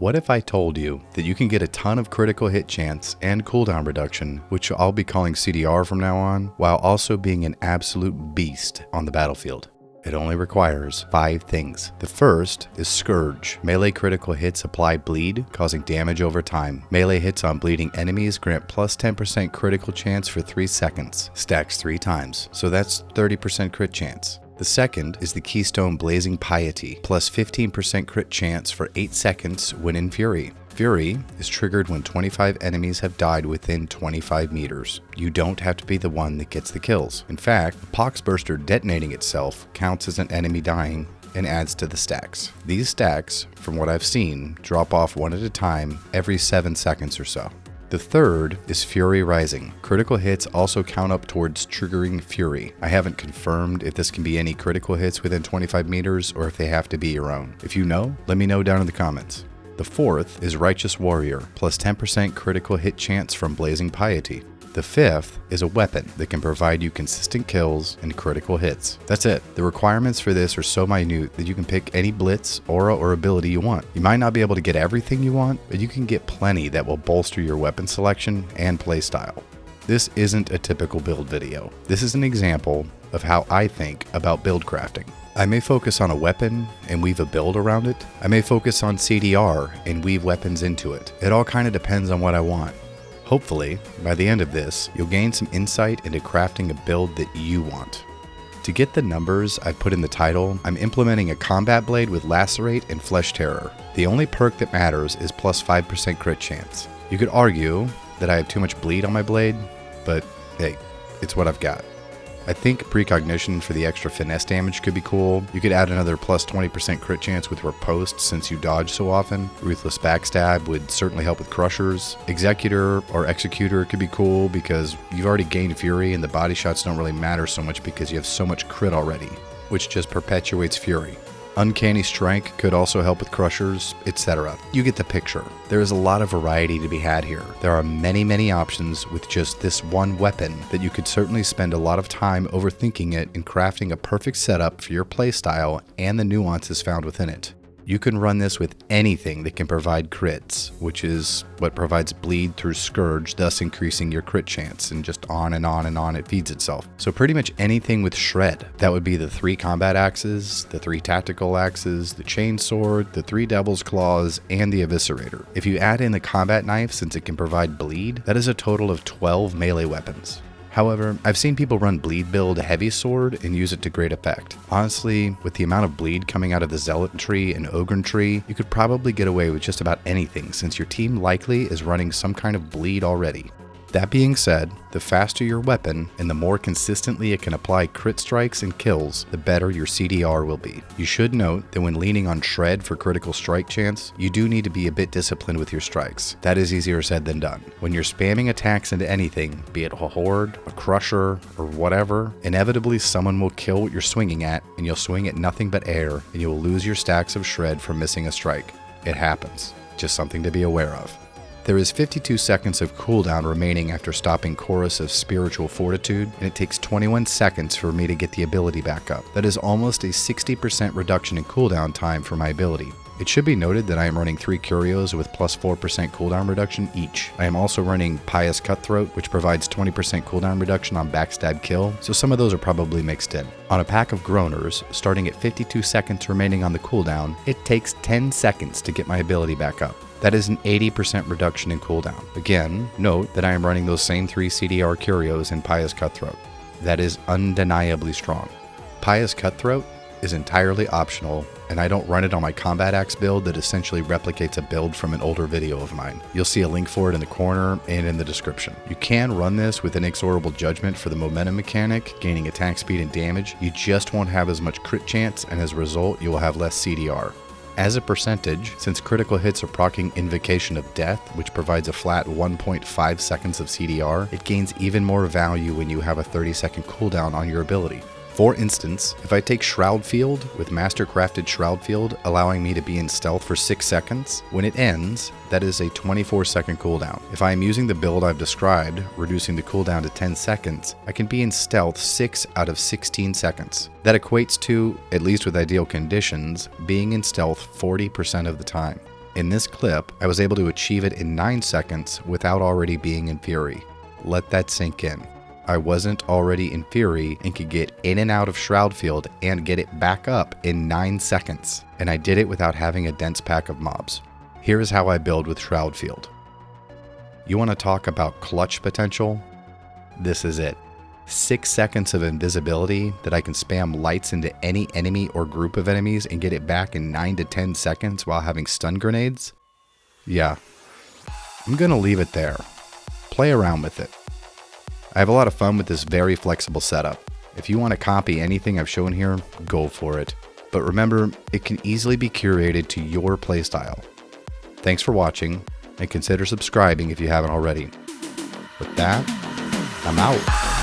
What if I told you that you can get a ton of critical hit chance and cooldown reduction, which I'll be calling CDR from now on, while also being an absolute beast on the battlefield? It only requires 5 things. The first is Scourge. Melee critical hits apply bleed, causing damage over time. Melee hits on bleeding enemies grant plus 10% critical chance for 3 seconds. Stacks 3 times, so that's 30% crit chance. The second is the Keystone Blazing Piety, plus 15% crit chance for 8 seconds when in Fury. Fury is triggered when 25 enemies have died within 25 meters. You don't have to be the one that gets the kills. In fact, the Poxburster detonating itself counts as an enemy dying and adds to the stacks. These stacks, from what I've seen, drop off one at a time every 7 seconds or so. The third is Fury Rising. Critical hits also count up towards triggering Fury. I haven't confirmed if this can be any critical hits within 25 meters or if they have to be your own. If you know, let me know down in the comments. The fourth is Righteous Warrior, plus 10% critical hit chance from Blazing Piety. The fifth is a weapon that can provide you consistent kills and critical hits. That's it. The requirements for this are so minute that you can pick any blitz, aura, or ability you want. You might not be able to get everything you want, but you can get plenty that will bolster your weapon selection and playstyle. This isn't a typical build video. This is an example of how I think about build crafting. I may focus on a weapon and weave a build around it. I may focus on CDR and weave weapons into it. It all kind of depends on what I want. Hopefully, by the end of this, you'll gain some insight into crafting a build that you want. To get the numbers I put in the title, I'm implementing a combat blade with Lacerate and Flesh Terror. The only perk that matters is plus 5% crit chance. You could argue that I have too much bleed on my blade, but hey, it's what I've got. I think Precognition for the extra finesse damage could be cool. You could add another plus 20% crit chance with Riposte since you dodge so often. Ruthless Backstab would certainly help with Crushers. Executor or Executor could be cool because you've already gained Fury and the body shots don't really matter so much because you have so much crit already, which just perpetuates Fury. Uncanny Strike could also help with Crushers, etc. You get the picture. There is a lot of variety to be had here. There are many options with just this one weapon that you could certainly spend a lot of time overthinking it and crafting a perfect setup for your playstyle and the nuances found within it. You can run this with anything that can provide crits, which is what provides bleed through Scourge, thus increasing your crit chance, and just on and on and on it feeds itself. So pretty much anything with Shred. That would be the 3 combat axes, the 3 tactical axes, the chainsword, the 3 devil's claws, and the eviscerator. If you add in the combat knife, since it can provide bleed, that is a total of 12 melee weapons. However, I've seen people run Bleed Build Heavy Sword and use it to great effect. Honestly, with the amount of bleed coming out of the Zealot tree and Ogre tree, you could probably get away with just about anything since your team likely is running some kind of bleed already. That being said, the faster your weapon and the more consistently it can apply crit strikes and kills, the better your CDR will be. You should note that when leaning on Shred for critical strike chance, you do need to be a bit disciplined with your strikes. That is easier said than done. When you're spamming attacks into anything, be it a horde, a crusher, or whatever, inevitably someone will kill what you're swinging at and you'll swing at nothing but air and you will lose your stacks of Shred from missing a strike. It happens. Just something to be aware of. There is 52 seconds of cooldown remaining after stopping Chorus of Spiritual Fortitude, and it takes 21 seconds for me to get the ability back up. That is almost a 60% reduction in cooldown time for my ability. It should be noted that I am running 3 Curios with plus 4% cooldown reduction each. I am also running Pious Cutthroat, which provides 20% cooldown reduction on Backstab Kill, so some of those are probably mixed in. On a pack of Groaners, starting at 52 seconds remaining on the cooldown, it takes 10 seconds to get my ability back up. That is an 80% reduction in cooldown. Again, note that I am running those same 3 CDR Curios in Pious Cutthroat. That is undeniably strong. Pious Cutthroat is entirely optional, and I don't run it on my Combat Axe build that essentially replicates a build from an older video of mine. You'll see a link for it in the corner and in the description. You can run this with Inexorable Judgment for the momentum mechanic, gaining attack speed and damage. You just won't have as much crit chance, and as a result, you will have less CDR. As a percentage, since critical hits are proccing Invocation of Death, which provides a flat 1.5 seconds of CDR, it gains even more value when you have a 30-second cooldown on your ability. For instance, if I take Shroud Field with Mastercrafted Shroud Field allowing me to be in stealth for 6 seconds, when it ends, that is a 24-second cooldown. If I am using the build I've described, reducing the cooldown to 10 seconds, I can be in stealth 6 out of 16 seconds. That equates to, at least with ideal conditions, being in stealth 40% of the time. In this clip, I was able to achieve it in 9 seconds without already being in Fury. Let that sink in. I wasn't already in Fury and could get in and out of Shroud Field and get it back up in 9 seconds. And I did it without having a dense pack of mobs. Here is how I build with Shroud Field. You want to talk about clutch potential? This is it. 6 seconds of invisibility that I can spam lights into any enemy or group of enemies and get it back in 9 to 10 seconds while having stun grenades? Yeah. I'm gonna leave it there. Play around with it. I have a lot of fun with this very flexible setup. If you want to copy anything I've shown here, go for it. But remember, it can easily be curated to your playstyle. Thanks for watching, and consider subscribing if you haven't already. With that, I'm out.